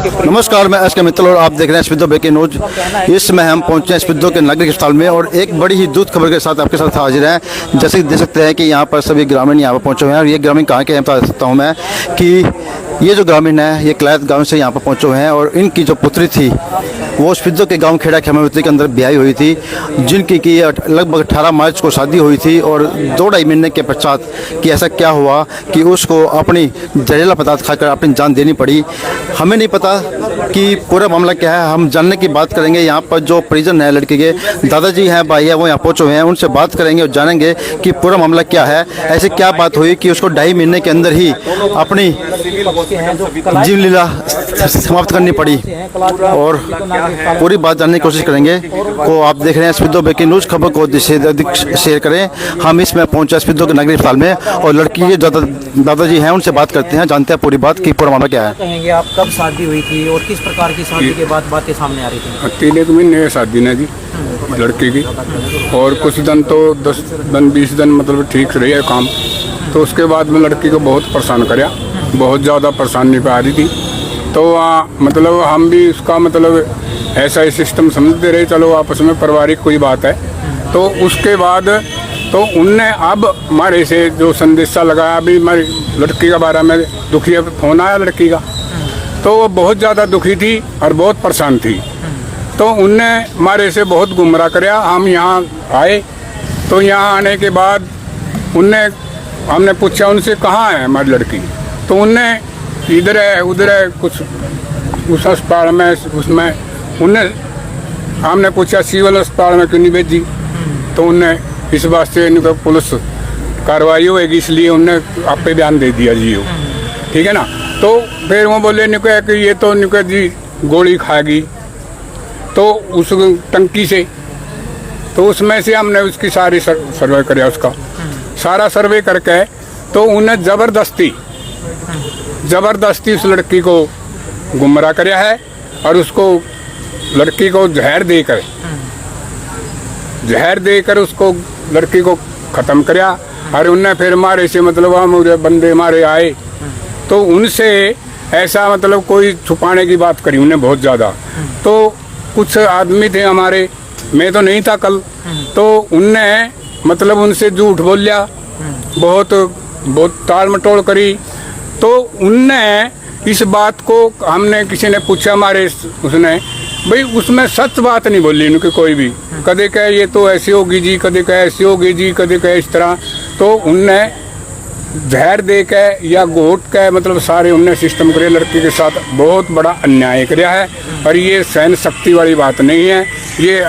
नमस्कार, मैं एस के मित्तल और आप देख रहे हैं स्पिद्धो ब्रेकिंग न्यूज। इसमें हम पहुंचे हैं स्पिद्धो के नागरिक अस्पताल में और एक बड़ी ही दूध खबर के साथ आपके साथ हाजिर हैं। जैसे कि देख सकते हैं कि यहाँ पर सभी ग्रामीण यहाँ पर पहुंचे हुए हैं और ये ग्रामीण कहाँ के हैं बता सकता हूँ मैं कि ये जो ग्रामीण है ये क्लैत गाँव से यहाँ पर पहुँचे हुए हैं और इनकी जो पुत्री थी वो स्पिद्धो के गाँव खेड़ा खेमावती के अंदर ब्याही हुई थी, जिनकी की लगभग 18 मार्च को शादी हुई थी और 2-2.5 महीने के पश्चात कि ऐसा क्या हुआ कि उसको अपनी जहरीला पदार्थ खाकर अपनी जान देनी पड़ी। हमें नहीं पता कि पूरा मामला क्या है, हम जानने की बात करेंगे। यहाँ पर जो परिजन है लड़के के, दादाजी हैं, भाई है, वो यहाँ पहुँचे हुए हैं, उनसे बात करेंगे और जानेंगे कि पूरा मामला क्या है, ऐसे क्या बात हुई कि उसको 2.5 महीने के अंदर ही अपनी जीवन लीला समाप्त करनी पड़ी और पूरी बात जानने की कोशिश करेंगे। को आप देख रहे हैं स्पिद्धो ब्रेकिंग न्यूज, खबर को अधिक शेयर करें। हम इसमें पहुंचे स्पिद्धो के नागरिक अस्पताल में और लड़की के दादाजी हैं, उनसे बात करते हैं, जानते हैं पूरी बात कि पूरा मामला क्या है। कहेंगे आप कब शादी हुई थी और किस प्रकार की शादी के बाद बातें सामने आ रही थी? 3 महीने शादी ने जी लड़की की, और कुछ दिन तो 10 दिन 20 दिन मतलब ठीक रही है काम। तो उसके बाद में लड़की को बहुत परेशान कराया, बहुत ज़्यादा परेशानी पे आ रही थी। तो मतलब हम भी उसका मतलब ऐसा ही सिस्टम समझते रहे, चलो आपस में पारिवारिक कोई बात है। तो उसके बाद तो उनने अब हमारे से जो संदेशा लगाया, अभी हमारी लड़की के बारे में दुखी फोन आया लड़की का, तो वो बहुत ज़्यादा दुखी थी और बहुत परेशान थी। तो उनने हमारे से बहुत गुमराह कराया। हम यहाँ आए तो यहाँ आने के बाद हमने पूछा उनसे कहाँ है हमारी लड़की, तो उनने इधर है उधर है कुछ उस अस्पताल में, उसमें हमने पूछा सिविल अस्पताल में क्यों नहीं भेजी, तो उनने इस वास्ते इनका पुलिस कार्रवाई होगी इसलिए उनने आप पे बयान दे दिया जी, वो ठीक है ना। तो फिर वो बोले निको कि ये तो निको जी गोली खाएगी, तो उस टंकी से, तो उसमें से हमने उसकी सारी सर्वे कराया, उसका सारा सर्वे करके तो उन्हें ज़बरदस्ती उस लड़की को गुमराह कराया है और उसको लड़की को जहर देकर उसको लड़की को ख़त्म कराया। और उनने फिर हमारे से मतलब हमारे बंदे हमारे आए तो उनसे ऐसा मतलब कोई छुपाने की बात करी उन्हें बहुत ज़्यादा। तो कुछ आदमी थे हमारे, मैं तो नहीं था कल, तो उनने मतलब उनसे झूठ बोलिया, बहुत टाल मटोल करी। तो उनने इस बात को हमने किसी ने पूछा हमारे, उसने भाई उसमें सच बात नहीं बोली उनकी कोई भी, कदे कहे ये तो ऐसी होगी जी, कदे कहे ऐसी होगी जी, कदे कहे इस तरह। तो उनने जहर दे के या घोट के मतलब सारे उनने सिस्टम करे, लड़की के साथ बहुत बड़ा अन्याय कराया है और ये सहन शक्ति वाली बात नहीं है ये।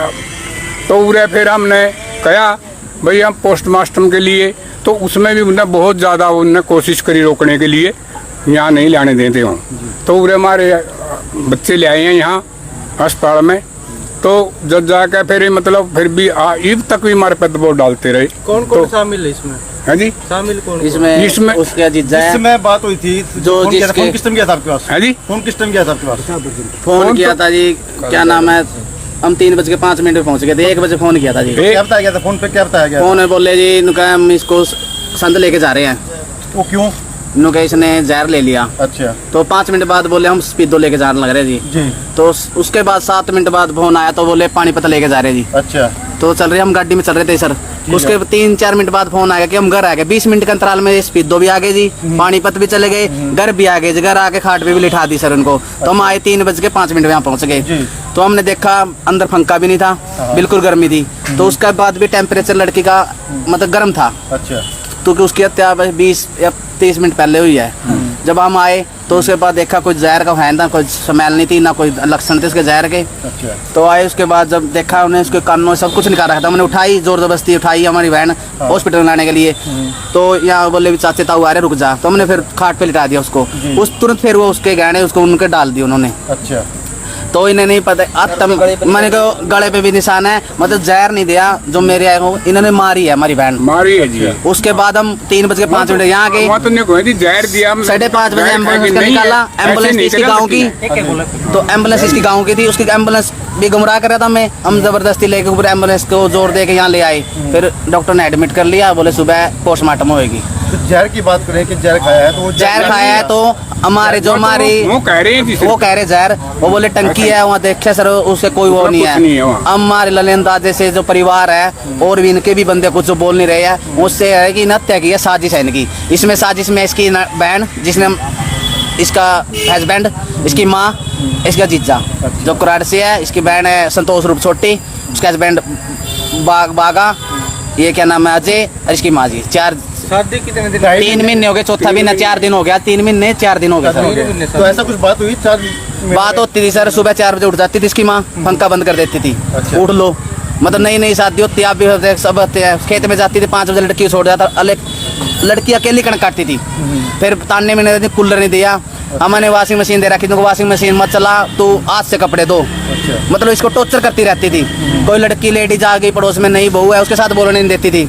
तो उरे फिर हमने कहा भाई हम पोस्टमार्टम के लिए, तो उसमें भी उन्हें बहुत ज़्यादा उनने कोशिश करी रोकने के लिए, यहाँ नहीं लाने देते हों। तो उरे हमारे बच्चे ले आए हैं यहाँ अस्पताल में, तो जब जाकर फिर मतलब फिर भी ईद तक भी हमारे पे दबाव डालते रहे। कौन कौन शामिल है इसमें? है जी, शामिल कौन? इसमें उसका जीजा है, इसमें बात हुई थी जो फोन किस टाइम किया था आपके पास? है जी, फोन किस टाइम किया था आपके पास? फोन किया था जी, क्या नाम है, हम 3:05 पे पहुंच गए थे, 1 बजे फोन किया था जी। क्या बताया गया था फोन पे, क्या बताया गया? फोन बोले जी इनका हम इसको संद लेके जा रहे हैं। वो क्यों? इनका इसने जहर ले लिया। अच्छा। तो 5 मिनट बाद बोले हम स्पीडो लेके जाने लग रहे जी। तो उसके बाद 7 मिनट बाद फोन आया तो बोले पानीपत लेके जा रहे जी। अच्छा। तो चल रहे हम गाड़ी में चल रहे थे सर, उसके 3-4 मिनट बाद फोन आया कि हम घर आ गए। 20 मिनट के अंतराल में स्पीडो भी आ गए जी, पानीपत भी चले गए, घर भी आ गए जी। घर आके खाट पे भी लिटा दी सर उनको। तो हम आए 3:05 यहाँ पहुंच गए। तो हमने देखा अंदर पंखा भी नहीं था, बिल्कुल गर्मी थी। तो उसके बाद भी टेम्परेचर लड़की का मतलब गर्म था। अच्छा। क्योंकि उसकी हत्या 20 या 30 मिनट पहले हुई है। जब हम आए तो उसके बाद देखा कोई जहर का है ना, कोई स्मेल नहीं थी ना कोई लक्षण थे उसके जहर के। अच्छा। तो आए उसके बाद जब देखा उन्हें उसके कानों सब कुछ निकाल रखा था, हमने उठाई, जोर जबरदस्ती उठाई हमारी बहन हॉस्पिटल में लाने के लिए। तो यहाँ बोले भी चाचे ताऊ आ रहे, रुक जा। तो हमने फिर खाट पे लिटा दिया उसको। उस तुरंत फिर वो उसके गहने उसको उनके डाल दिए उन्होंने। अच्छा। तो इन्हें नहीं पता, मैंने कहा गले पे भी निशान है, मतलब जहर नहीं दिया जो मेरे आए हो, इन्होंने मारी है हमारी बहन, मारी है जी। उसके बाद हम 3:05 यहाँ गए, जहर दिया 5:30 बजे एम्बुलेंस का निकाला। एम्बुलेंस इसकी गाँव की, तो एम्बुलेंस इसकी गाँव की थी, उसकी एम्बुलेंस भी गुमराह कर रहा था मैं। हम जबरदस्ती लेके ऊपर एम्बुलेंस को जोर दे के यहाँ ले आए। फिर डॉक्टर ने एडमिट कर लिया, बोले सुबह पोस्टमार्टम होएगी। तो जहर की बात करें कि जहर खाया है तो वो जहर खाया है तो हमारे जो हमारी वो कह रहे हैं जिसे वो कह रहे जहर, वो बोले टंकी है वहाँ देखे सर, उससे कोई वो नहीं कुछ नहीं है है। वहाँ। हमारे ललेंदाजे से जो परिवार है और भी इनके भी बंदे कुछ जो बोल नहीं रहे हैं, उससे है कि हत्या की है, साजिश है इनकी। इसमें साजिश में इसकी बहन, जिसने इसका हस्बैंड, इसकी माँ, इसका जीजा जो कुराड़ से है, इसकी बहन है संतोष रूप छोटी, उसका हस्बैंड बागा, ये क्या नाम है अजय, और इसकी माँ जी। 3 महीने हो गए, चौथा महीना 4 दिन हो गया, 3 महीने 4 दिन हो गए सर। तो ऐसा कुछ बात हुई 4 बात होती थी सर, सुबह 4 बजे उठ जाती थी इसकी माँ, पंखा बंद कर देती थी। अच्छा। उठ लो, मतलब नई नई शादी होती, आप भी होते, सब होते हैं। खेत में जाती थी 5 बजे, लड़की को छोड़ जाता, लड़की अकेली कणक काटती थी। फिर ताने में नहीं, कूलर नहीं दिया, हमने वॉशिंग मशीन दे रखी, तुमको वॉशिंग मशीन मत चला, तू आज से कपड़े धो। मतलब इसको टॉर्चर करती रहती थी। कोई लड़की लेडीज आ गई पड़ोस में, नहीं बहू है, उसके साथ बोलने नहीं देती थी।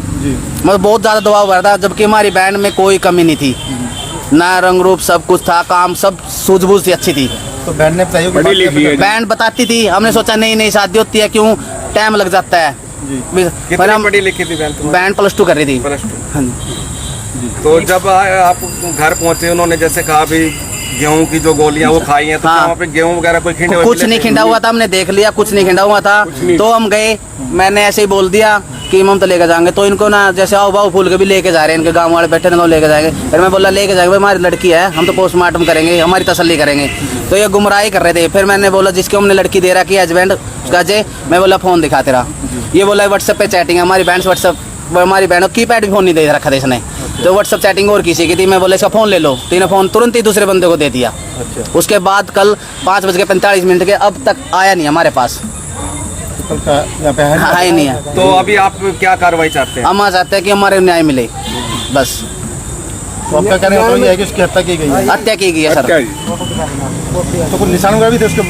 मतलब बहुत ज़्यादा दबाव भरा था, जबकि हमारी बहन में कोई कमी नहीं थी, ना रंग रूप, सब कुछ था, काम सब सूझबूझ थी, अच्छी थी। तो बहन ने बताई पढ़ी लिखी है। बहन बताती थी, हमने सोचा नई नई शादी होती है, क्यों टाइम लग जाता है। पर हम पढ़ी लिखी थी बहन? बहन +2 कर रही थी। हाँ जी। तो जब आप घर पहुंचे, उन्होंने जैसे कहा भी गेहूं की जो गोलियां वो खाई हैं, तो हाँ। क्या वहाँ पे गेहूं वगैरह कोई खिंडे हुए कुछ मिले नहीं थे? खिंडा हुआ था, हमने देख लिया, कुछ नहीं खिंडा हुआ था। तो हम गए, मैंने ऐसे ही बोल दिया कि हम तो लेके जाएंगे। तो इनको ना जैसे आओ बाऊ फूल के भी लेके जा रहे हैं, इनके गांव वाले बैठे ना, लेके जाएंगे। फिर मैं बोला लेके जाएंगे, हमारी लड़की है, हम तो पोस्टमार्टम करेंगे, हमारी तसल्ली करेंगे। तो ये गुमराही कर रहे थे। फिर मैंने बोला जिसको हमने लड़की दे रखी है, हस्बैंड उसका अजय, मैं बोला फ़ोन दिखा तेरा। ये बोला व्हाट्सएप पे चैटिंग है, हमारी बहन से व्हाट्सएप, हमारी बहनों की पैड भी फ़ोन नहीं दे रखा था इसने, तो व्हाट्सएप चैटिंग और किसी की थी। मैं बोला इसका फ़ोन ले लो, तो इन्हें फ़ोन तुरंत ही दूसरे बंदे को दे दिया। उसके बाद कल 5:45 के अब तक आया नहीं हमारे पास, यहाँ पे है आया नहीं है। तो अभी आप क्या कार्रवाई चाहते हैं? हम चाहते हैं कि हमारे न्याय मिले, बस। तो आपका कहने का मतलब ये है कि उसकी हत्या की गई है। हत्या की गई है क्या सर। जी? तो कुछ निशान वगैरह भी थे उसके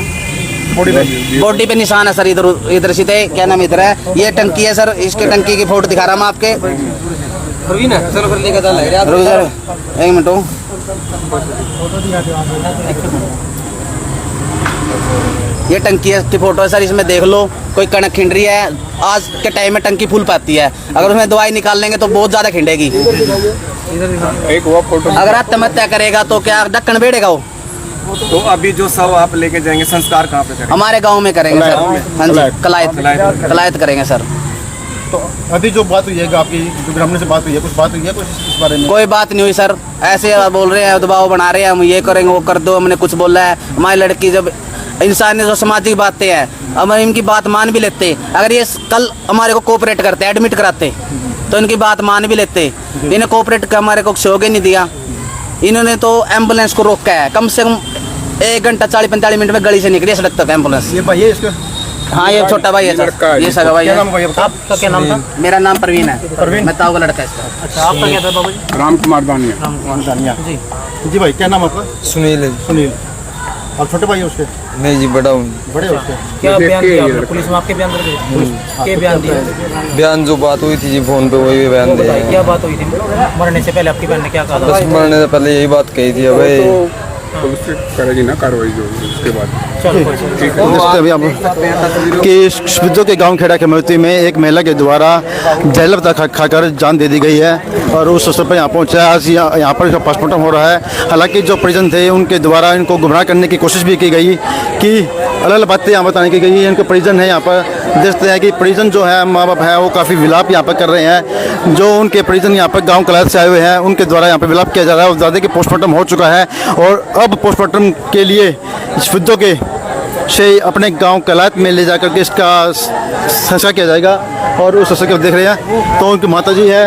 बॉडी पे? बॉडी पे निशान है सर, इधर से थे, क्या नाम इधर है, ये टंकी है सर, इसके टंकी की फोटो दिखा रहा हूँ मैं आपके। चलो फिर लेकर चल रुक सर, 1 मिनट हो। ये टंकी की फोटो है सर, इसमें देख लो कोई कणक खिंड रही है। आज के टाइम में टंकी फूल पाती है, अगर उसमें दवाई निकाल लेंगे तो बहुत ज़्यादा खिंडेगी। एक वो फोटो अगर आत्महत्या करेगा तो क्या ढक्कन बैठेगा वो? तो अभी जो सब आप लेके जाएंगे, संस्कार कहाँ पे करेंगे? हमारे गांव में करेंगे सर। गाँव में? हाँ जी, कलायत। कलायत करेंगे सर। तो अभी जो बात हुई है आपकी, जो ब्राह्मण से बात हुई है, कुछ बात हुई है कुछ इस बारे में? कोई बात नहीं हुई सर, ऐसे बोल रहे हैं, दबाव बना रहे हैं, हम ये करेंगे वो कर दो, हमने कुछ बोला है। हमारी लड़की जब इंसान ने जो सामाजिक बातें हैं, हम इनकी बात मान भी लेते। अगर ये कल हमारे को कोऑपरेट करते, एडमिट कराते, तो इनकी बात मान भी लेते। इन्हें कोऑपरेट का हमारे को शौक ही नहीं दिया। इन्होंने तो एम्बुलेंस को रोका है, कम से कम 1 घंटा 40-45 मिनट में गली से निकली सड़क तक एम्बुलेंस। ये भाई है इसका? हाँ ये छोटा भाई है लड़का सर, है ये सगा भाई क्या है। नाम है आपका? आपका क्या नाम था? मेरा नाम प्रवीण है, मैं ताऊ का लड़का है इसका। अच्छा, आपका क्या था बाबू जी? राम कुमार दानिया। दानिया जी। जी भाई, क्या नाम है आपका? सुनील है। सुनील। आप छोटे भाई हो उसके? नहीं जी, बड़ा हूँ। बड़े हो उसके? क्या देख बयान के दिया ये आपने? लड़का। पुलिस में आपके बयान दर्ज हुए? क्या बयान दिया? बयान जो बात हुई थी जी फोन पे, वही बयान वो दिया बताइए, है। क्या बात हुई थी? मरने से पहले आपकी बहन ने क्या कहा बस था? मरने से पहले यही बात कही थी, अबे पुलिस करेगी ना कार्रवाई जो उसके बाद। चलो कोई बात नहीं। जैसे अभी आप कि सिद्धों के गांव खेड़ा खेमती में एक महिला के द्वारा जहर पदार्थ खाकर जान दे दी गई है और उस अवसर पर यहाँ पहुँचा है। आज यहाँ पर इसका पोस्टमार्टम हो रहा है। हालांकि जो परिजन थे उनके द्वारा इनको गुमराह करने की कोशिश भी की गई कि अलग अलग बातें यहाँ बताने की गई। इनके परिजन है यहाँ पर, देखते हैं कि परिजन जो है, माँ बाप है, वो काफ़ी विलाप यहाँ पर कर रहे हैं। जो उनके परिजन यहाँ पर गाँव कलायत से आए हुए हैं, उनके द्वारा यहाँ पर विलाप किया जा रहा है। और दादे की पोस्टमार्टम हो चुका है और अब पोस्टमार्टम के लिए सिद्धों के से अपने गांव कलायत में ले जाकर के इसका संस्कार किया जाएगा। और उस संस्कार को देख रहे हैं तो उनकी माता जी है,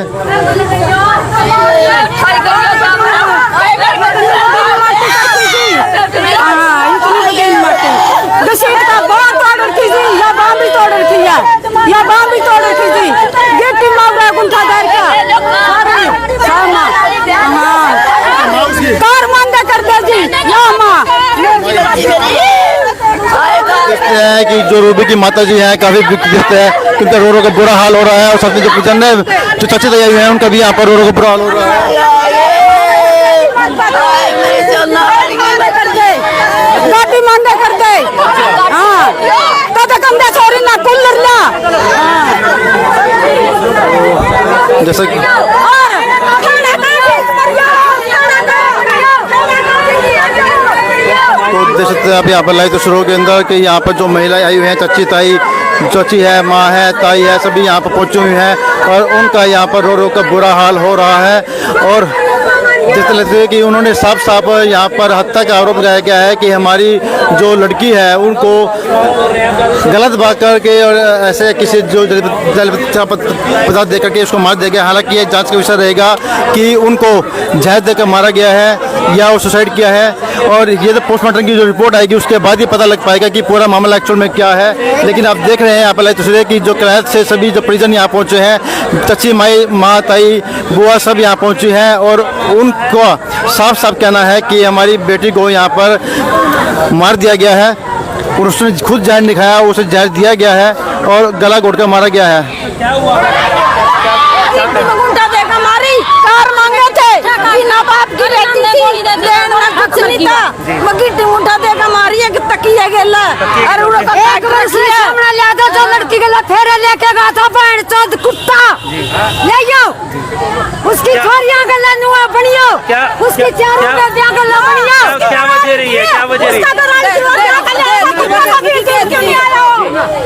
देखते हैं कि जो रूबी की माता जी है काफ़ी देखते हैं कि उनका रो रो का बुरा हाल हो रहा है। और साथ में जो परिजन है, जो चाची तैयार हुए हैं, उनका भी यहाँ पर रो रो का बुरा हाल हो रहा है। जैसा कि हैं अभी यहाँ पर लाइव तस्वीरों के अंदर कि यहाँ पर जो महिलाएं आई हुई हैं, चाची है, माँ है, ताई है, सभी यहाँ पर पहुँची हुई हैं और उनका यहाँ पर रो रो कर बुरा हाल हो रहा है। और जिस लगता है कि उन्होंने साफ साफ यहाँ पर हत्या का आरोप लगाया गया है कि हमारी जो लड़की है उनको गलत बात करके और ऐसे किसी जो पदार्थ दे करके उसको मार दिया गया। हालांकि ये जांच का विषय रहेगा कि उनको जहर देकर मारा गया है या वो सुसाइड किया है, और ये तो पोस्टमार्टम की जो रिपोर्ट आएगी उसके बाद ही पता लग पाएगा कि पूरा मामला एक्चुअल में क्या है। लेकिन आप देख रहे हैं यहाँ पर तस्वीरें कि जो किरायत से सभी जो परिजन यहाँ पहुँचे हैं, चची माँ ताई बुआ सब यहाँ पहुँची हैं और उनको साफ साफ कहना है कि हमारी बेटी को यहाँ पर मार दिया गया है और उसने खुद जहर दिखाया, उसे जहर दिया गया है और गला घोट कर मारा गया है। कार मांगे थे बिना बाप की बेटी थी, देना कुछ नहीं था, मगी टिमुंडा देकर मारी है कि तकिया गेला और उनका एक वर्ष सामने ले दो जो लड़की के लिए फेरे लेके गया था बहन चोद कुत्ता ले जाओ, उसकी छोरियां गला नुआ बनियो, उसकी चारों बेटियां गला बनियो। क्या वजह रही है, क्या वजह रही है? कुत्ता का बीज क्यों नहीं आया हो?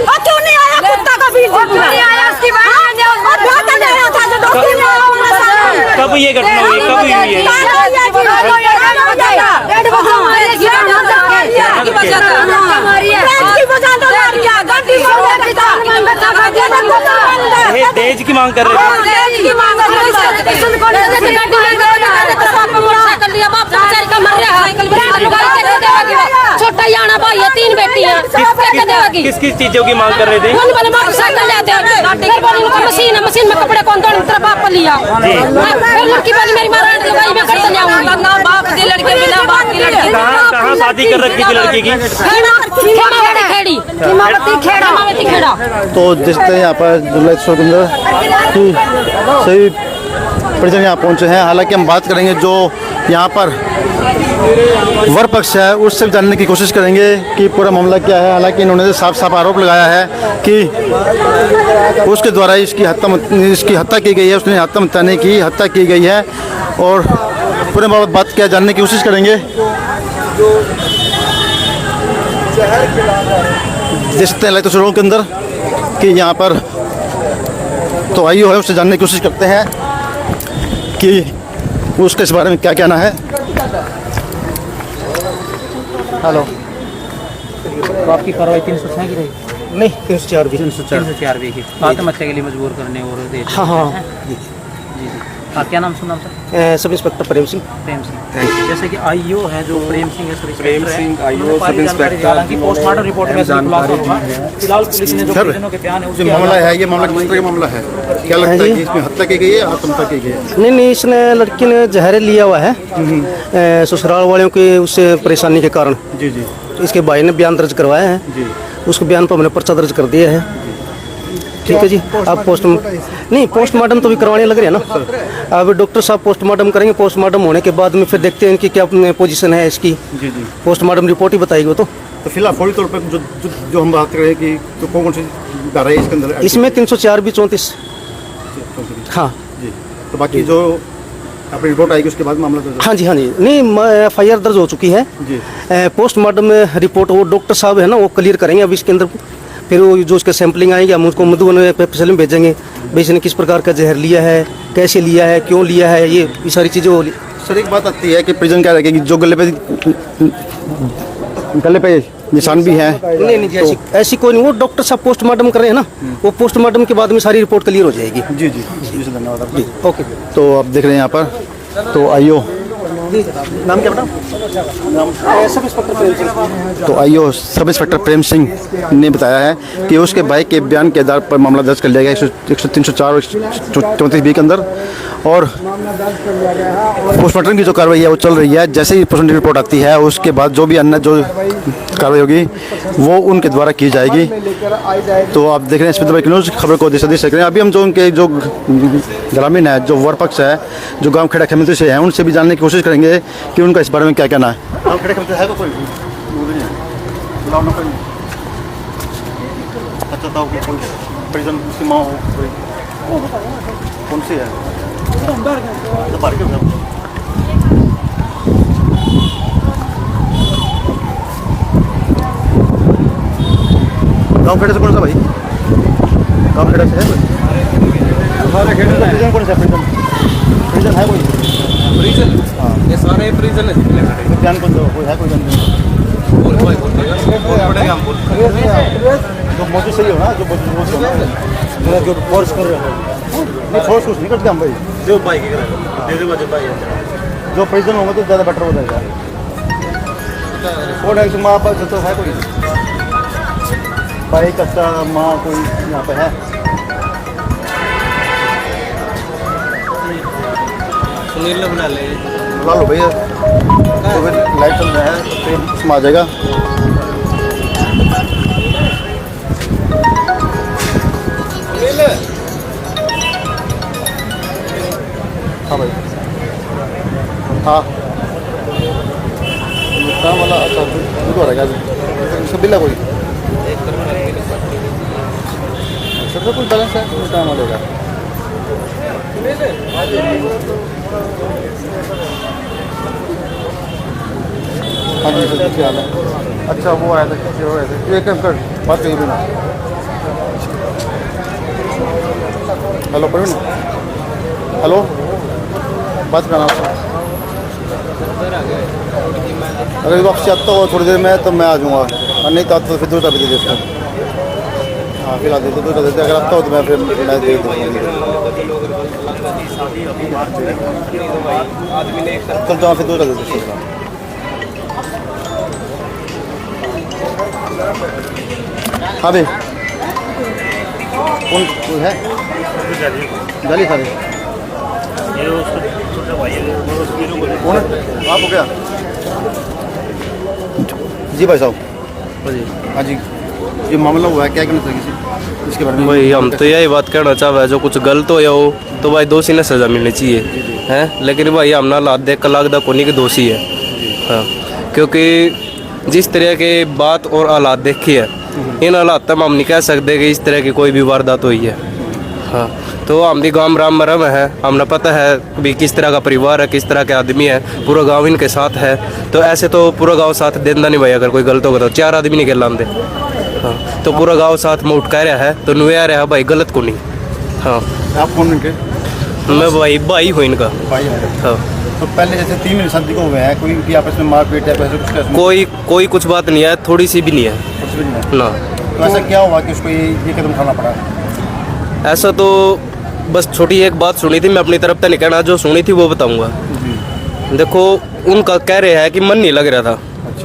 और क्यों नहीं आया कुत्ता का बीज? क्यों नहीं आया? उसकी बहन ने और बहुत दे रहा था जो दोस्ती में आया उनका साथ। कब ये घटना हुई, कब हुई है? दहेज की मांग कर रहे छोटा याना भाई है, 3 बेटियां, किस किस चीजों की मांग कर रहे थे? मशीन में कपड़े कौन तेरा बाप लिया लड़की वाली मेरी मारा भाई मैं करते जाऊंगा ना बाप की लड़के बिना बाप की लड़की। कहाँ शादी कर रखी थी लड़की की? खेमावती खेड़ा। तो देखते हैं यहाँ पर जुलाई शो के अंदर कि सभी परिजन यहाँ पहुँचे हैं। हालांकि हम बात करेंगे जो यहाँ पर वर पक्ष है उससे भी जानने की कोशिश करेंगे कि पूरा मामला क्या है। हालांकि इन्होंने साफ साफ आरोप लगाया है कि उसके द्वारा इसकी हत्या की गई है, उसने आत्महत्या नहीं की, हत्या की गई है। और पूरे बात क्या जानने की कोशिश करेंगे। देखते हैं तस्वीरों के अंदर कि यहाँ पर तो आइयो है, उससे जानने की कोशिश करते हैं कि उसके इस बारे में क्या कहना है। हेलो, तो आपकी कार्रवाई 306 की रही? नहीं 304 भी 304 भी की आत्महत्या के लिए मजबूर करने और दे। हाँ हाँ जी जी। आप क्या नाम सुना sir? Sub inspector Prem Singh. जैसे कि आईओ है जो प्रेम सिंह है, Prem Singh IO sub inspector. हालांकि पोस्टमार्टम रिपोर्ट में खुलासा हुआ। फिलहाल पुलिस ने जो परिजनों के बयान है जो मामला है, ये मामला किस तरह का मामला है? क्या लगता है कि इसमें हत्या की गई है, आत्महत्या की गई है? नहीं, इसने लड़की ने जहर लिया हुआ है ससुराल वालों की उससे परेशानी के कारण। जी जी। इसके भाई ने बयान दर्ज करवाया है जी। उसके बयान पर हमने पर्चा दर्ज कर दिया है। ठीक है जी। अब पोस्टमार्टम तो भी करवाने लग रहे हैं ना। अब डॉक्टर साहब पोस्टमार्टम करेंगे, पोस्टमार्टम होने के बाद में फिर देखते हैं कि क्या पोजीशन है इसकी। जी जी। पोस्टमार्टम रिपोर्ट ही बताएगी वो तो फिलहाल फौरी तौर पर जो हम बात कर रहे हैं कि तो कौन सी धारा है इसके अंदर? इसमें 304 भी 34। हाँ जी। तो बाकी जो अपनी रिपोर्ट आएगी उसके बाद मामला दर्ज? हाँ जी नहीं, FIR दर्ज हो चुकी है जी। पोस्टमार्टम रिपोर्ट वो डॉक्टर साहब है ना वो क्लियर करेंगे अब इसके अंदर। फिर वो जो उसके सैंपलिंग आएंगे हम उसको मधुबन पेपर में भेजेंगे भाई इसने किस प्रकार का जहर लिया है, कैसे लिया है, क्यों लिया है, ये सारी चीज़ें। सर एक बात आती है कि प्रिजन क्या रखेगी जो गले पे निशान भी है? नहीं जी, ऐसी कोई नहीं। वो डॉक्टर साहब पोस्टमार्टम कर रहे हैं ना, वो पोस्टमार्टम के बाद में सारी रिपोर्ट क्लियर हो जाएगी। जी जी जी, धन्यवाद जी ओके। तो आप देख रहे हैं यहाँ पर तो आईओ नाम क्या बेटा? Sub inspector Prem Singh. तो IO sub inspector Prem Singh ने बताया है कि उसके भाई के बयान के आधार पर मामला दर्ज कर लिया गया 304 और 34B के अंदर। और पोस्टमार्टम की जो कार्रवाई है वो चल रही है। जैसे ही पोस्टमार्टम रिपोर्ट आती है उसके बाद जो भी अन्य जो कार्रवाई होगी वो उनके द्वारा की जाएगी। तो आप देख रहे हैं स्पीड न्यूज़, खबर को देख रहे हैं। अभी हम जो उनके जो ग्रामीण है, जो वर पक्ष है, जो गाँव खेड़ा खेमंत्री से हैं, उनसे भी जानने की कोशिश करेंगे कि उनका इस बारे में क्या कहना है। गाँव खेड़ा खेमंत्री है कोई? अच्छा था परिजन उसकी माँ हो कौन सी है? गाँव खेड़े से कौन सा भाई? गाँव खेड़े से है कोई? प्रिजन कौन सा प्रिजन है कोई? हाँ, ये सारे प्रिजन है। ध्यान कौन सा कोई है कोई जान? जो मौजूद सही हो ना, जो मौजूद हो ना, जो फोर्स कर रहे हो, नहीं फोर्स कुछ नहीं करते हम भाई। जो भाई जो प्रिजन होंगे तो ज़्यादा बेटर हो जाएगा। और एक माँ बाप तो है कोई भाई कच्चा माँ कोई यहाँ पे है? सुनील बुला ले, बुला लो भैया, तो फिर लाइट चल रहा है तो फिर इसमें आ जाएगा। हाँ भाई, हाँ वाला अच्छा दूध हो रहा है इसका बिल है कोई? सर कुछ बैलेंस है टाइम हो जाएगा। हाँ जी सर, क्या हाल है? अच्छा वो आया था, कैसे हो रहे थे? एक काम कर, बात करिए बिना। हेलो प्रवीण, हेलो, बात करना आपसे। अगर वापसी आता हो थोड़ी देर में तो मैं आ जाऊँगा, और नहीं तो फिर दूसरा भी दे देते हैं। हाँ फिलहाल दे दो, दूसरा देते अगर आता हो तो मैं फिर मैं दे दूँगा। चल जाओ फिर दूसरा दे देते। हाँ भाई, कौन कोई है? जाली सारे कौन है? आप हो गया? जी भाई साहब। हाँ जी, ये मामला हुआ है, क्या कहना चाहिए इसके बारे में? भाई हम तो यही बात कहना चाह रहे हैं, जो कुछ गलत हो या हो तो भाई दोषी ने सज़ा मिलनी चाहिए हैं, लेकिन भाई हमने हालात देख कर लगता कोनी के दोषी है। हाँ, क्योंकि जिस तरह के बात और हालात देखी है, इन हालात तक हम नहीं कह सकते कि इस तरह की कोई भी वारदात हुई है। हाँ, तो हम भी गाँव राम मरम है, हमने पता है भी किस तरह का परिवार है, किस तरह के आदमी है, पूरा गांव इनके साथ है। तो ऐसे तो पूरा गांव साथ देता नहीं भाई, अगर कोई गलत होगा तो 4 आदमी नहीं कहला आते। हाँ, तो पूरा गांव साथ में उठ कह रहा है तो नुया रहा भाई गलत को नहीं। हाँ, आप कौन इनके? मैं भाई हूँ इनका। भाई हैं। हाँ, तो पहले जैसे 3 महीने शादी को हुए हैं, कोई इनकी आपस में मारपीट या पैसे कुछ कोई कुछ बात नहीं है, थोड़ी सी भी नहीं है कुछ भी नहीं है? ना। तो ऐसा क्या हुआ कि उसको ये कदम उठाना पड़ा? ऐसा तो बस छोटी एक बात सुनी थी, मैं अपनी तरफ से नहीं कहना, जो सुनी थी वो बताऊंगा। देखो उनका कह रहे हैं कि मन नहीं लग रहा था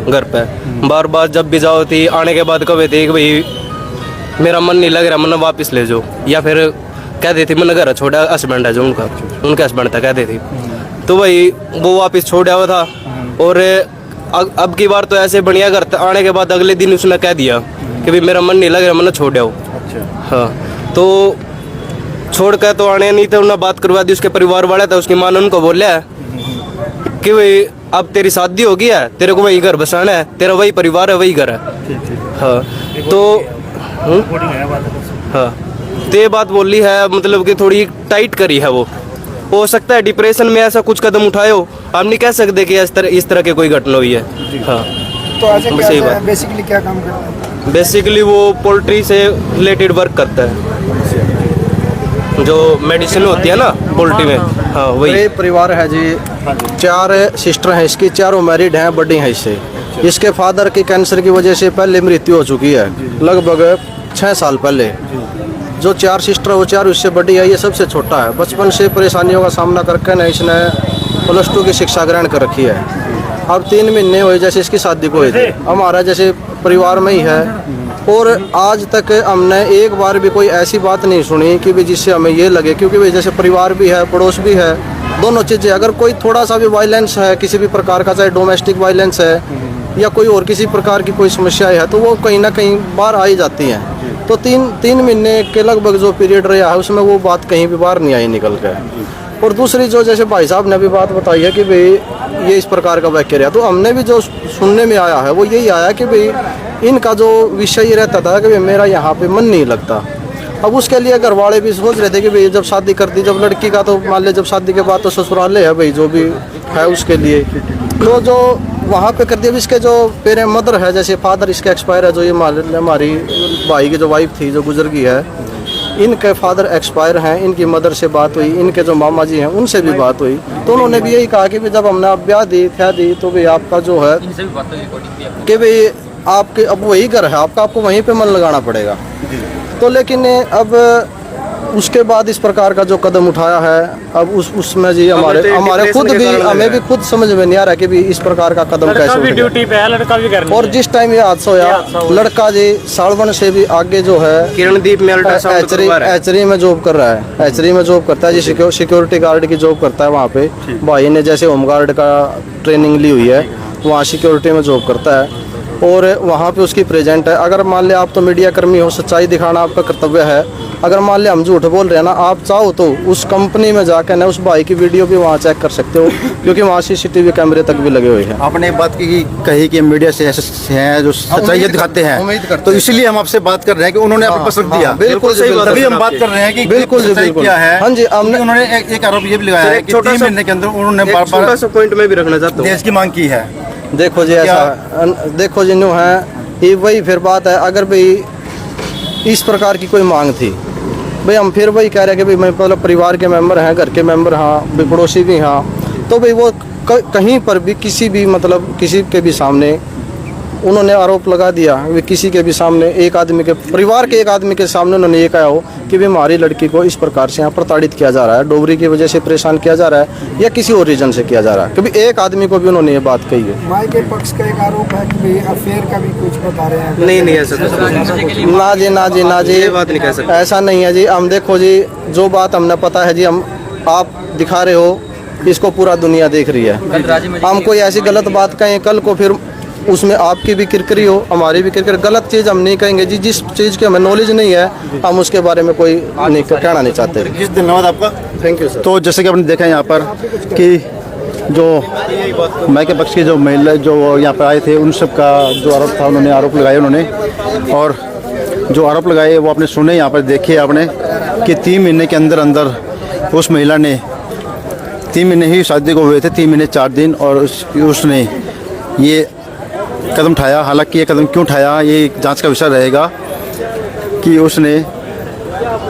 घर पे, बार बार जब भी जाओ थी आने के बाद कहे थे कि भाई मेरा मन नहीं लग रहा, मन वापस ले जाओ, या फिर कहते थे मन घर छोड़ा हस्बैंड है जो उनके हस्बैंड था कहते थे, तो भाई वो वापस छोड़ा हुआ था। और अब की बार तो ऐसे बढ़िया घर आने के बाद अगले दिन उसने कह दिया कि भाई मेरा मन नहीं लग रहा, मन छोड़ आओ। हाँ, तो छोड़ कर तो आने नहीं थे, उन्होंने बात करवा दी, उसके परिवार वाले थे, उसकी माँ ने उनको बोला कि भाई अब तेरी शादी हो गई है, तेरे को वही घर बसाना है, तेरा वही परिवार है, वही घर है। हाँ, तो हाँ, तो ये बात बोली है, मतलब कि थोड़ी टाइट करी है वो। हो सकता है डिप्रेशन में ऐसा कुछ कदम उठाए हो, आप नहीं कह सकते कि इस तरह की कोई घटना हुई है। हाँ, तो ऐसे बस यही बात। बेसिकली क्या काम करता है? बेसिकली वो पोल्ट्री से रिलेटेड वर्क करता है, जो मेडिसिन होती है ना पोल्ट्री में। हाँ, वही। ये परिवार है जी, 4 सिस्टर हैं इसकी, चारों मैरिड हैं, बड़ी हैं इससे। इसके फादर की कैंसर की वजह से पहले मृत्यु हो चुकी है, लगभग 6 साल पहले। जो 4 सिस्टर है वो 4 उससे बड़ी है, ये सबसे छोटा है। बचपन से परेशानियों का सामना करके न इसने +2 की शिक्षा ग्रहण कर रखी है। अब 3 महीने हुए जैसे इसकी शादी को हुई थी, हमारा जैसे परिवार में ही है, और आज तक हमने एक बार भी कोई ऐसी बात नहीं सुनी कि भी जिससे हमें ये लगे, क्योंकि भाई जैसे परिवार भी है, पड़ोस भी है, दोनों चीज़ें। अगर कोई थोड़ा सा भी वायलेंस है किसी भी प्रकार का, चाहे डोमेस्टिक वायलेंस है या कोई और किसी प्रकार की कोई समस्या है, तो वो कहीं ना कहीं बाहर आ ही जाती हैं। तो 3 महीने के लगभग जो पीरियड रहा है उसमें वो बात कहीं भी बाहर नहीं आई निकल कर। और दूसरी जो जैसे भाई साहब ने भी बात बताई है कि भाई ये इस प्रकार का वाक्य रहा, तो हमने भी जो सुनने में आया है वो यही आया कि भाई इनका जो विषय ये रहता था कि भाई मेरा यहाँ पे मन नहीं लगता। अब उसके लिए घर वाले भी सोच रहे थे कि भाई जब शादी कर दी, जब लड़की का तो मान ले जब शादी के बाद तो ससुराले है भाई जो भी है उसके लिए, तो जो वहाँ पे कर दिया। अभी इसके जो पेरे मदर है, जैसे फादर इसके एक्सपायर है, जो ये हमारी भाई की जो वाइफ थी जो गुजर गई है, इनके फादर एक्सपायर हैं, इनकी मदर से बात हुई, इनके जो मामा जी हैं उनसे भी बात हुई, तो उन्होंने भी यही कहा कि भी जब हमने आप ब्याह दी तो भी आपका जो है कि भाई आपके अब वही घर है आपका, आपको वहीं पे मन लगाना पड़ेगा। तो लेकिन अब उसके बाद इस प्रकार का जो कदम उठाया है, अब उसमें जी हमारे खुद भी हमें भी खुद समझ में नहीं आ रहा कि भी इस प्रकार का कदम कैसे उठेगा। ड्यूटी पे है, लड़का भी घर और जिस टाइम ये हादसा हुआ, लड़का जी सालवन से भी आगे जो है किरणदीप में एचरी में जॉब कर रहा है, एचरी में जॉब करता है जी, सिक्योरिटी गार्ड की जॉब करता है वहाँ पे। भाई ने जैसे होमगार्ड का ट्रेनिंग ली हुई है, वहाँ सिक्योरिटी में जॉब करता है और वहाँ पे उसकी प्रेजेंट है। अगर मान लिया आप तो मीडिया कर्मी हो, सच्चाई दिखाना आपका कर्तव्य है। अगर मान लिया हम झूठ बोल रहे हैं ना, आप चाहो तो उस कंपनी में जाकर ना उस भाई की वीडियो भी वहाँ चेक कर सकते हो, क्योंकि वहाँ CCTV कैमरे तक भी लगे हुए हैं। आपने बात कही कि मीडिया से ऐसे हैं जो सच्चाई दिखाते हैं, तो इसीलिए हम आपसे बात कर रहे हैं कि उन्होंने आपको पसंद दिया। बिल्कुल सही बात, तभी हम बात कर रहे हैं कि बिल्कुल क्या है। हाँ जी, उन्होंने एक आरोप ये भी लगाया है कि 3 महीने के अंदर उन्होंने बार-बार पॉइंट में भी रखना चाहता हूँ, देश की मांग की है। देखो जी, ऐसा देखो जी न्यू है ये, वही फिर बात है। अगर भाई इस प्रकार की कोई मांग थी, भाई हम फिर वही कह रहे हैं कि भाई मैं मतलब परिवार के मेंबर हैं, घर के मेंबर, हाँ भाई पड़ोसी भी, हाँ, तो भाई वो कहीं पर भी किसी भी मतलब किसी के भी सामने उन्होंने आरोप लगा दिया, वे किसी के भी सामने एक आदमी के परिवार के एक आदमी के सामने उन्होंने ये कहा हो कि भी हमारी लड़की को इस प्रकार से यहाँ प्रताड़ित किया जा रहा है, डोबरी की वजह से परेशान किया जा रहा है या किसी और रीजन से किया जा रहा है, क्योंकि एक आदमी को भी उन्होंने ये बात कही है। माई के पक्ष का एक आरोप है कि अफेयर का भी कुछ बता रहे हैं। नहीं ऐसा ना जी ये बात नहीं कह सकते, ऐसा नहीं है जी। हम देखो जी, जो बात हमने पता है जी, हम आप दिखा रहे हो, इसको पूरा दुनिया देख रही है। हम कोई ऐसी गलत बात कहें कल को फिर उसमें आपकी भी किरकिरी हो, हमारी भी किरकिरी, गलत चीज़ हम नहीं कहेंगे जी। जिस चीज़ की हमें नॉलेज नहीं है हम उसके बारे में कोई नहीं कहना नहीं चाहते। धन्यवाद आपका, थैंक यू सर। तो जैसे कि आपने देखा यहाँ पर कि जो मैं के पक्ष की जो महिला जो यहाँ पर आए थे, उन सब का जो आरोप था उन्होंने आरोप लगाए उन्होंने, और जो आरोप लगाए वो आपने सुने, यहाँ पर देखे आपने कि 3 महीने के अंदर अंदर उस महिला ने 3 महीने ही शादी को हुए थे, 3 महीने 4 दिन, और उसने ये कदम उठाया। हालांकि ये कदम क्यों उठाया ये जांच का विषय रहेगा कि उसने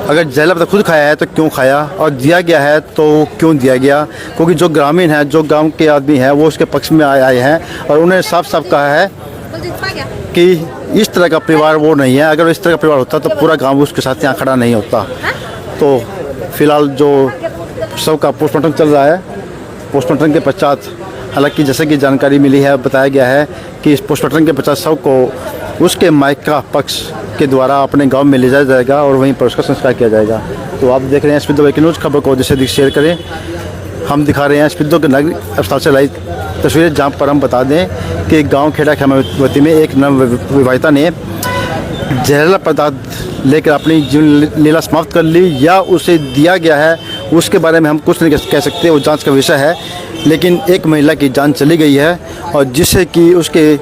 अगर जहला पता खुद खाया है तो क्यों खाया, और दिया गया है तो क्यों दिया गया, क्योंकि जो ग्रामीण हैं, जो गांव के आदमी हैं, वो उसके पक्ष में आए हैं और उन्हें साफ साफ कहा है कि इस तरह का परिवार वो नहीं है। अगर इस तरह का परिवार होता तो पूरा गाँव उसके साथ यहाँ खड़ा नहीं होता। तो फिलहाल जो सबका पोस्टमार्टम चल रहा है, पोस्टमार्टम के पश्चात हालांकि जैसे कि जानकारी मिली है, बताया गया है कि इस पोस्टमार्टम के पश्चात शव को उसके मायका पक्ष के द्वारा अपने गांव में ले जाया जाएगा और वहीं पर उसका संस्कार किया जाएगा। तो आप देख रहे हैं स्पिद्दो ब्रेकिंग न्यूज़, खबर को जैसे अधिक शेयर करें। हम दिखा रहे हैं स्पिद्दो के नागरिक अस्पताल से लाइव तस्वीरें, जहाँ पर हम बता दें कि गाँव खेड़ा खेमावती में एक नवविवाहिता ने जहरीला पदार्थ लेकर अपनी जीवन लीला समाप्त कर ली या उसे दिया गया है, उसके बारे में हम कुछ नहीं कह सकते, वो जांच का विषय है। लेकिन एक महिला की जान चली गई है और जिससे कि उसके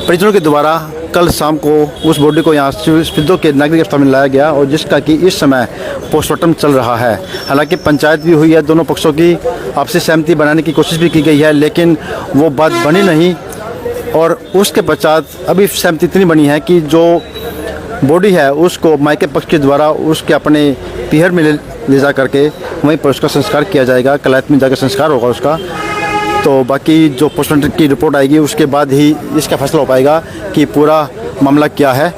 परिजनों के द्वारा कल शाम को उस बॉडी को यहाँ स्पिद्दो के नागरिक अस्पताल में लाया गया और जिसका कि इस समय पोस्टमार्टम चल रहा है। हालांकि पंचायत भी हुई है, दोनों पक्षों की आपसी सहमति बनाने की कोशिश भी की गई है, लेकिन वो बात बनी नहीं। और उसके पश्चात अभी सहमति इतनी बनी है कि जो बॉडी है उसको मायके पक्ष के द्वारा उसके अपने पीहर में ले जा करके वहीं पर उसका संस्कार किया जाएगा। कलायत में जाकर संस्कार होगा उसका। तो बाकी जो पोस्टमार्टम की रिपोर्ट आएगी उसके बाद ही इसका फैसला हो पाएगा कि पूरा मामला क्या है।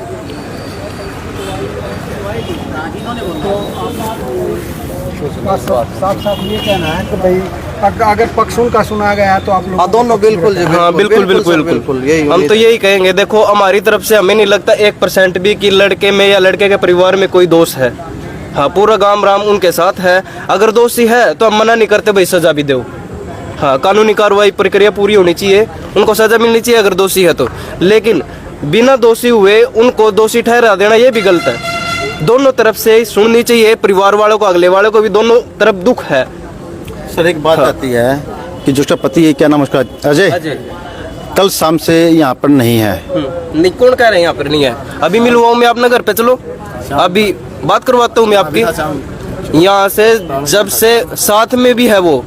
साफ ये कहना है कि भाई अगर पक्ष उनका सुना गया तो आप लोग दोनों बिल्कुल जी, हाँ बिल्कुल यही हम तो यही कहेंगे। देखो हमारी तरफ से हमें नहीं लगता 1% भी कि लड़के में या लड़के के परिवार में कोई दोष है। हाँ पूरा गांव राम उनके साथ है। अगर दोषी है तो हम मना नहीं करते भाई सजा भी दो। हाँ कानूनी कार्रवाई प्रक्रिया पूरी होनी चाहिए, उनको सजा मिलनी चाहिए अगर दोषी है तो। लेकिन बिना दोषी हुए उनको दोषी ठहरा देना ये भी गलत है। दोनों तरफ से सुननी चाहिए, परिवार वालों को अगले वालों को भी, दोनों तरफ दुख है। सर एक बात आती है कि जो उसका पति है, क्या नाम उसका, अजय, कल शाम से यहाँ पर नहीं है। नहीं कौन कह रहे हैं यहाँ पर नहीं है? अभी मिलवाऊँ मैं अपना घर पे, चलो अभी बात करवाता हूँ मैं आपकी। यहाँ से जब से साथ में भी है वो,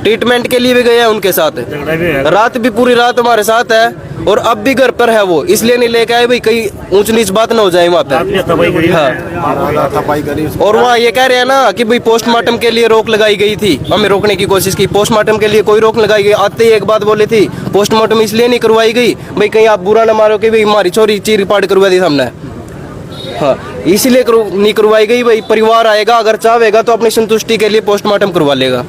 ट्रीटमेंट के लिए भी गया उनके साथ, रात भी पूरी रात हमारे साथ है और अब भी घर पर है वो, इसलिए नहीं लेके आए भाई कहीं ऊंच नीच बात ना हो जाए वहाँ पे। हाँ। और वहाँ ये कह रहे हैं ना कि भाई पोस्टमार्टम के लिए रोक लगाई गई थी, हमें रोकने की कोशिश की, पोस्टमार्टम के लिए कोई रोक लगाई गई, आते ही एक बात बोली थी पोस्टमार्टम इसलिए नहीं करवाई गई भाई कहीं आप बुरा ना मारो कि भाई हमारी चोरी चीर पाड़ करवा दी हमने। हाँ, इसीलिए नहीं करवाई गई भाई, परिवार आएगा अगर चाहेगा तो अपनी संतुष्टि के लिए पोस्टमार्टम करवा लेगा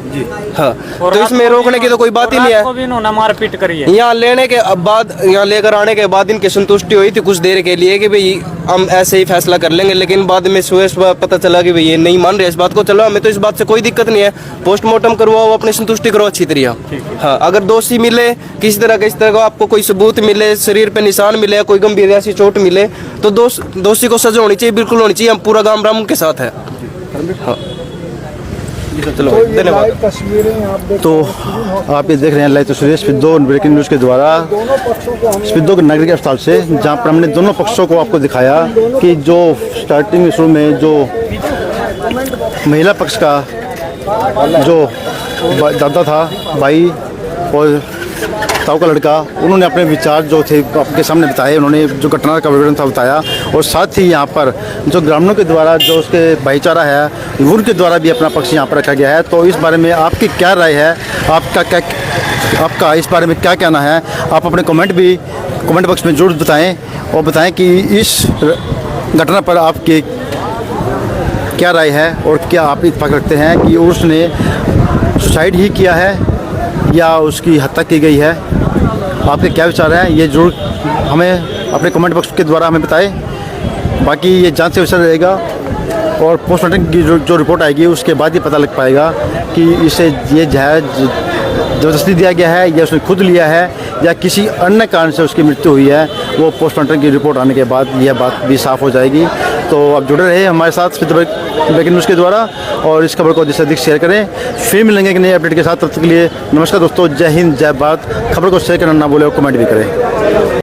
जी। हाँ, तो इसमें रोकने की तो कोई बात ही नहीं है। भी इन्होंने मारपीट करी है। यहाँ लेने के बाद, यहाँ लेकर आने के बाद इनकी संतुष्टि हुई थी कुछ देर के लिए कि भाई हम ऐसे ही फैसला कर लेंगे, लेकिन बाद में सुबह पता चला कि भाई ये नहीं मान रहे इस बात को। चलो हमें तो इस बात से कोई दिक्कत नहीं है, पोस्टमार्टम करवाओ, अपनी संतुष्टि करो अच्छी तरह। हाँ, अगर दोषी मिले किसी तरह का आपको कोई सबूत मिले, शरीर पे निशान मिले, कोई गंभीर ऐसी चोट मिले तो दोषी को सजा होनी चाहिए, बिल्कुल होनी चाहिए। हम पूरा गाँव राम के साथ है। हाँ, चलो धन्यवाद। तो आप ये देख रहे हैं लाइव तस्वीरें स्पिद्दो ब्रेकिंग न्यूज़ के द्वारा स्पिद्दो के नागरिक अस्पताल से, जहां पर हमने दोनों पक्षों को आपको दिखाया कि जो स्टार्टिंग में शुरू में जो महिला पक्ष का जो दादा था, भाई और ताऊ का लड़का, उन्होंने अपने विचार जो थे आपके सामने बताए, उन्होंने जो घटना का विवरण था बताया, और साथ ही यहाँ पर जो ग्रामीणों के द्वारा जो उसके भाईचारा है उनके द्वारा भी अपना पक्ष यहाँ पर रखा गया है। तो इस बारे में आपकी क्या राय है, आपका इस बारे में क्या कहना है, आप अपने कमेंट बॉक्स में जरूर बताएं और बताएं कि इस घटना पर आपकी क्या राय है और क्या आप इत्तेफाक रखते हैं कि उसने सुसाइड ही किया है या उसकी हत्या की गई है। आपके क्या विचार हैं ये जरूर हमें अपने कमेंट बॉक्स के द्वारा हमें बताएं। बाकी ये जांच से विषय रहेगा और पोस्टमार्टम की जो रिपोर्ट आएगी उसके बाद ही पता लग पाएगा कि इसे ये ज़बरदस्ती दिया गया है या उसने खुद लिया है या किसी अन्य कारण से उसकी मृत्यु हुई है। वो पोस्टमार्टम की रिपोर्ट आने के बाद यह बात भी साफ़ हो जाएगी। तो आप जुड़े रहे हमारे साथ स्पिद्दो ब्रेकिंग न्यूज़ के द्वारा और इस खबर को अधिक से अधिक शेयर करें। फिर मिलेंगे एक नए अपडेट के साथ, तब तक के लिए नमस्कार दोस्तों, जय हिंद, जय भारत। खबर को शेयर करना ना भूलें और कमेंट भी करें।